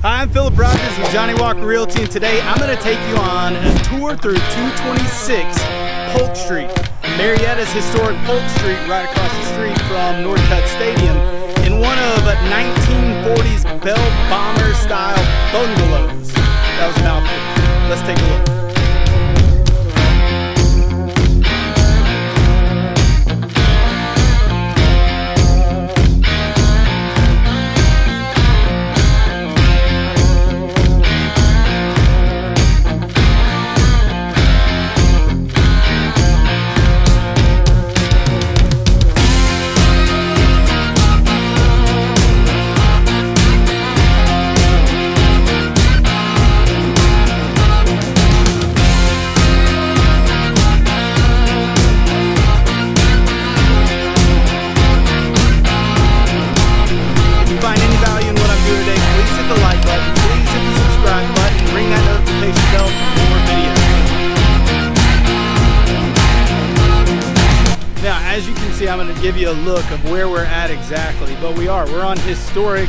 Hi, I'm Philip Rogers with Johnny Walker Realty, and today I'm going to take you on a tour through 226 Polk Street. Marietta's historic Polk Street, right across the street from Northcutt Stadium, in one of 1940s Bell Bomber style bungalows. That was a mouthful. Let's take a look. As you can see, I'm going to give you a look of where we're at exactly, but we're on historic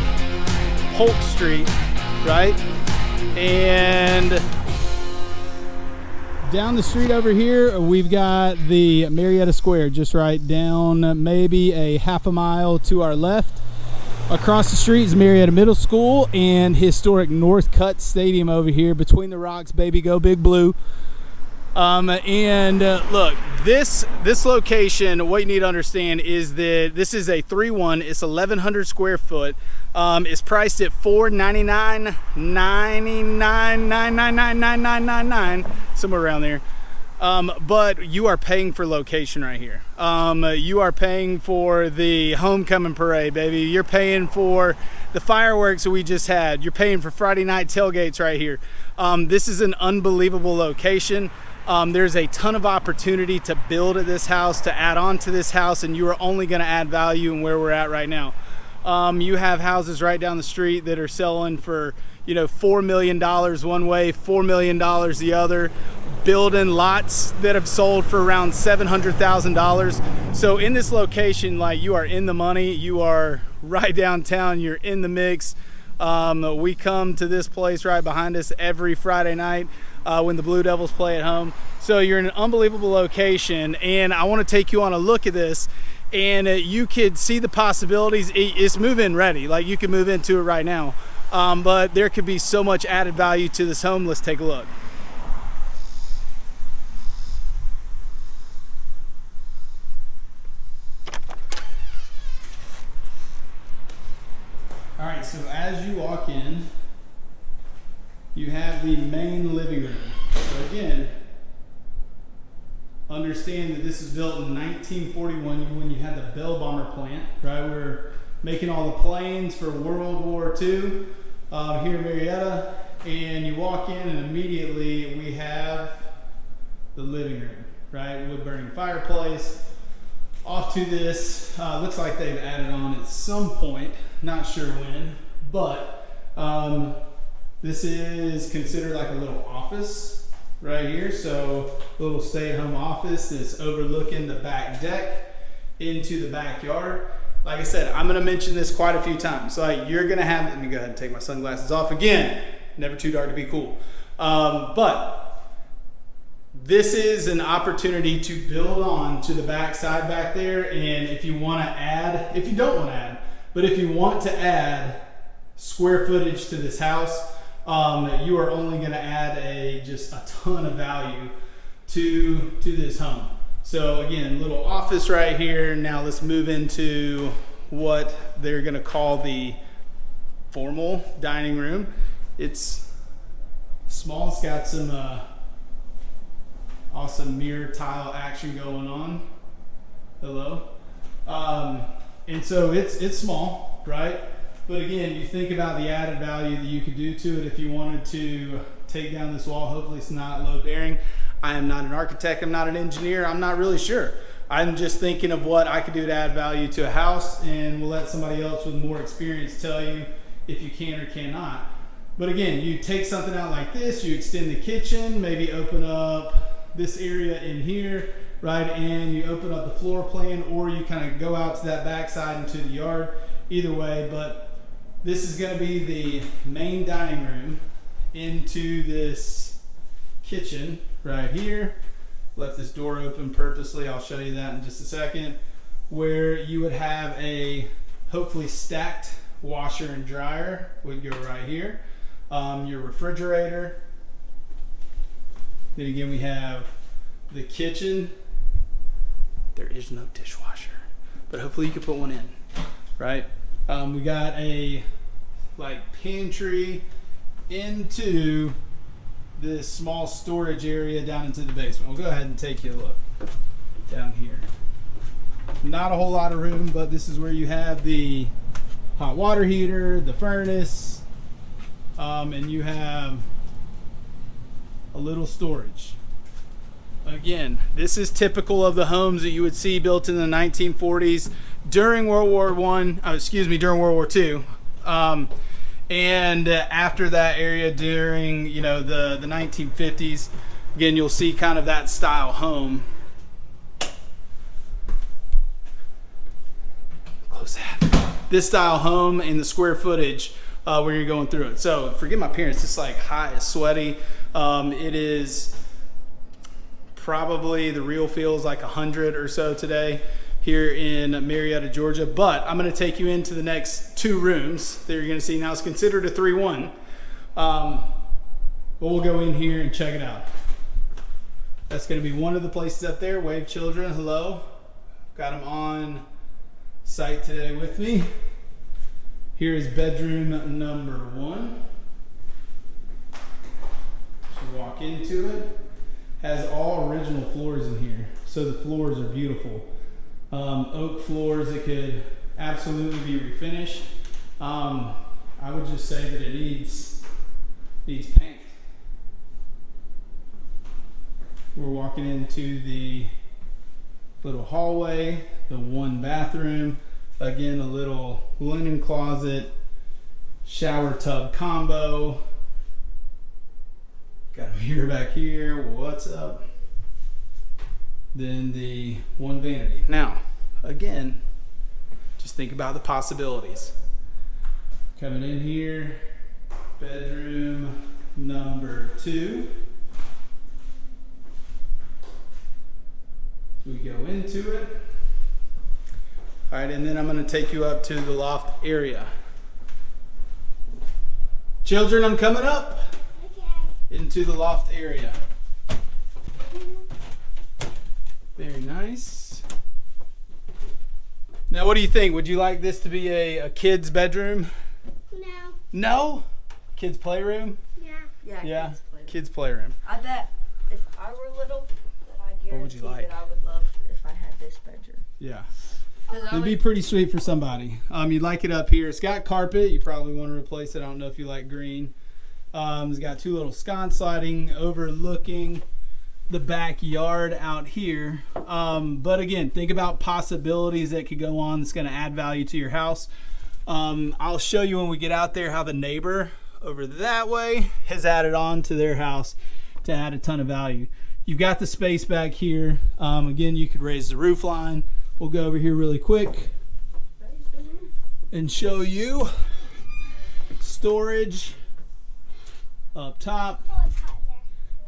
Polk Street, right? And down the street over here, we've got the Marietta Square, just right down maybe a half a mile to our left. Across the street is Marietta Middle School and historic Northcutt Stadium over here. Between the rocks, baby, go Big Blue. Look, this location, what you need to understand is that this is a 3-1. It's 1,100 square foot. It's priced at $499.99, somewhere around there. But you are paying for location right here. You are paying for the homecoming parade, baby. You're paying for the fireworks that we just had. You're paying for Friday night tailgates right here. This is an unbelievable location. There's a ton of opportunity to build at this house, to add on to this house, and you are only going to add value in where we're at right now. You have houses right down the street that are selling for, $4 million one way, $4 million the other, building lots that have sold for around $700,000. So in this location, you are in the money, you are right downtown, you're in the mix. We come to this place right behind us every Friday night when the Blue Devils play at home. So you're in an unbelievable location, and I want to take you on a look at this, and you could see the possibilities. It's move-in ready, you can move into it right now, but there could be so much added value to this home. Let's take a look. All right, so as you walk in, you have the main living room. So again, understand that this is built in 1941 when you had the Bell Bomber plant, right? We were making all the planes for World War II here in Marietta. And you walk in and immediately we have the living room, right? Wood burning fireplace. Off to this, looks like they've added on at some point, not sure when, but this is considered like a little office right here. So a little stay-at-home office that's overlooking the back deck into the backyard. Like I said, I'm gonna mention this quite a few times. So you're gonna have, let me go ahead and take my sunglasses off again. Never too dark to be cool. But this is an opportunity to build on to the back side back there. And if you want to add, if you don't want to add, but if you want to add square footage to this house, you are only going to add just a ton of value to this home. So again, little office right here. Now let's move into what they're going to call the formal dining room. It's small. It's got some awesome mirror tile action going on. Hello. And so it's small, right? But again, you think about the added value that you could do to it if you wanted to take down this wall. Hopefully it's not load bearing. I am not an architect. I'm not an engineer. I'm not really sure. I'm just thinking of what I could do to add value to a house, and we'll let somebody else with more experience tell you if you can or cannot. But again, you take something out like this, you extend the kitchen, maybe open up this area in here, right? And you open up the floor plan, or you kind of go out to that back side into the yard. Either way, but This is going to be the main dining room into this kitchen right here. Left this door open purposely. I'll show you that in just a second. Where you would have a hopefully stacked washer and dryer would go right here. Your refrigerator. Then again, we have the kitchen. There is no dishwasher, but hopefully you can put one in, right? We got a pantry into this small storage area down into the basement. We'll go ahead and take you a look down here. Not a whole lot of room, but this is where you have the hot water heater, the furnace, and you have a little storage. Again, this is typical of the homes that you would see built in the 1940s during World War during World War II. And after that area during, the 1950s, again, you'll see kind of that style home. Close that. This style home and the square footage where you're going through it. So forgive my appearance, it's like hot, it's sweaty. It is probably, the real feels like 100 or so today here in Marietta, Georgia. But I'm going to take you into the next two rooms that you're going to see. Now it's considered a 3-1. But we'll go in here and check it out. That's going to be one of the places up there. Wave children, hello. Got them on site today with me. Here is bedroom number 1. So walk into it. Has all original floors in here. So the floors are beautiful. Oak floors that could absolutely be refinished. I would just say that it needs paint. We're walking into the little hallway, the 1 bathroom. Again, a little linen closet, shower tub combo. Got a mirror back here. What's up? Then the 1 vanity. Now, again, just think about the possibilities. Coming in here, bedroom number 2. We go into it. All right, and then I'm going to take you up to the loft area. Children, I'm coming up. Okay. Into the loft area. Very nice. Now, what do you think? Would you like this to be a kid's bedroom? No. No? Kids' playroom? Yeah. Yeah. Kids' playroom. I bet if I were little, that I guarantee that I would love if I had this bedroom. Yeah. It'd be pretty sweet for somebody. You'd like it up here. It's got carpet. You probably want to replace it. I don't know if you like green. It's got 2 little sconce sliding overlooking the backyard out here. But again, think about possibilities that could go on that's going to add value to your house. I'll show you when we get out there how the neighbor over that way has added on to their house to add a ton of value. You've got the space back here. Again, you could raise the roof line. We'll go over here really quick and show you storage up top. Oh, it's hot in there.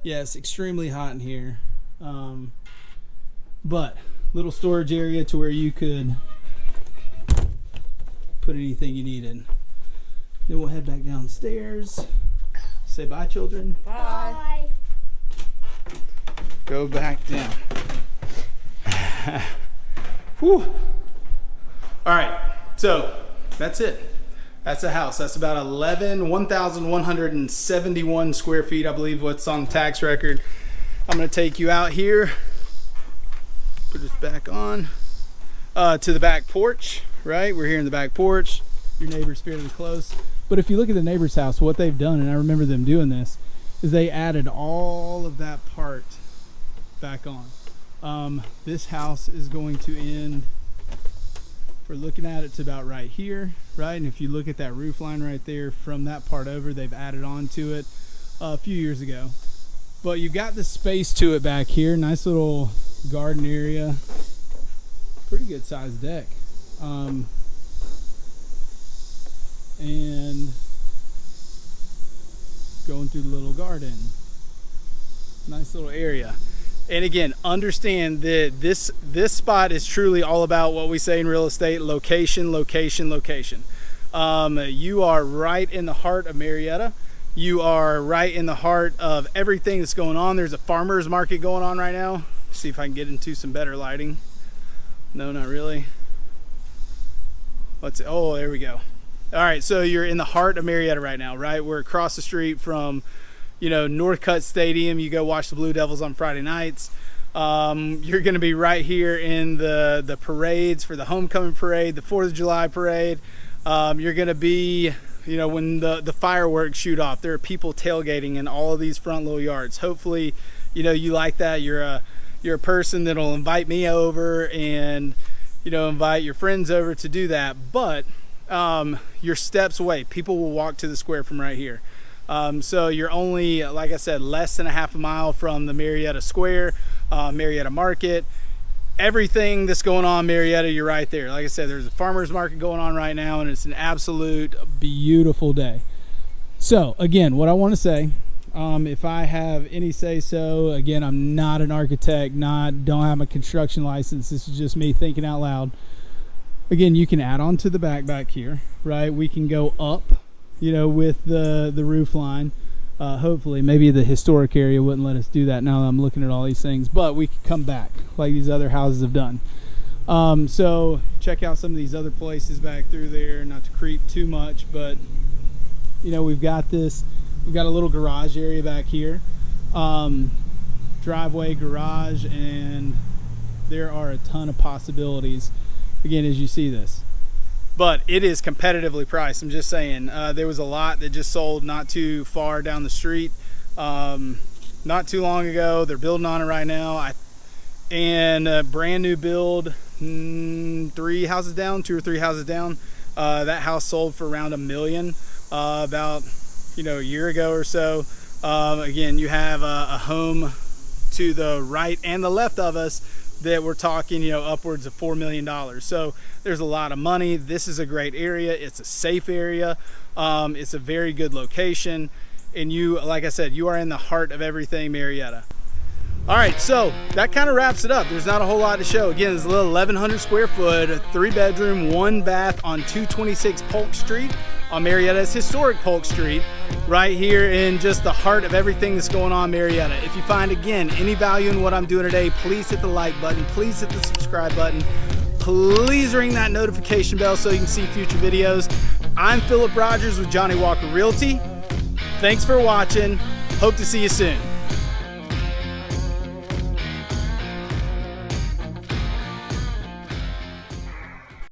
Yes, extremely hot in here. But little storage area to where you could put anything you needed. Then we'll head back downstairs. Say bye, children. Bye. Go back down. Whew. All right, so that's it. That's the house. That's about 1,171 square feet, I believe what's on the tax record. I'm gonna take you out here, put this back on, to the back porch, right? We're here in the back porch. Your neighbor's fairly close. But if you look at the neighbor's house, what they've done, and I remember them doing this, is they added all of that part back on. This house is going to end, for looking at it, to about right here, right? And if you look at that roof line right there, from that part over, they've added on to it a few years ago. But you've got the space to it back here. Nice little garden area. Pretty good sized deck. and going through the little garden. Nice little area. And again, understand that this spot is truly all about what we say in real estate: location, location, location. You are right in the heart of Marietta. You are right in the heart of everything that's going on. There's a farmer's market going on right now. See if I can get into some better lighting. No, not really. Oh, there we go. All right, so you're in the heart of Marietta right now, right? We're across the street from, Northcutt Stadium. You go watch the Blue Devils on Friday nights. You're going to be right here in the parades for the homecoming parade, the 4th of July parade. You're going to be, when the fireworks shoot off, there are people tailgating in all of these front little yards. Hopefully, you like that. You're a person that'll invite me over and, invite your friends over to do that. But you're steps away. People will walk to the square from right here. So you're only, like I said, less than a half a mile from the Marietta Square, Marietta Market. Everything that's going on in Marietta, you're right there. Like I said, there's a farmer's market going on right now, and it's an absolute beautiful day. So again, what I want to say, if I have any say so, again, I'm not an architect, don't have a construction license. This is just me thinking out loud. Again, you can add on to the back here, right? We can go up, with the roof line. Hopefully, maybe the historic area wouldn't let us do that now that I'm looking at all these things, but we could come back like these other houses have done. So check out some of these other places back through there, not to creep too much, but we've got a little garage area back here, driveway, garage, and there are a ton of possibilities, again, as you see this. But it is competitively priced. I'm just saying, there was a lot that just sold not too far down the street not too long ago. They're building on it right now. And a brand new build, 2 or 3 houses down. That house sold for around $1 million about a year ago or so. Again, you have a home to the right and the left of us that we're talking, upwards of $4 million. So there's a lot of money. This is a great area. It's a safe area. It's a very good location. And you, like I said, you are in the heart of everything Marietta. All right, so that kind of wraps it up. There's not a whole lot to show. Again, it's a little 1,100 square foot, 3-bedroom, 1-bath on 226 Polk Street on Marietta's historic Polk Street, right here in just the heart of everything that's going on in Marietta. If you find, again, any value in what I'm doing today, please hit the like button. Please hit the subscribe button. Please ring that notification bell so you can see future videos. I'm Philip Rogers with Johnny Walker Realty. Thanks for watching. Hope to see you soon.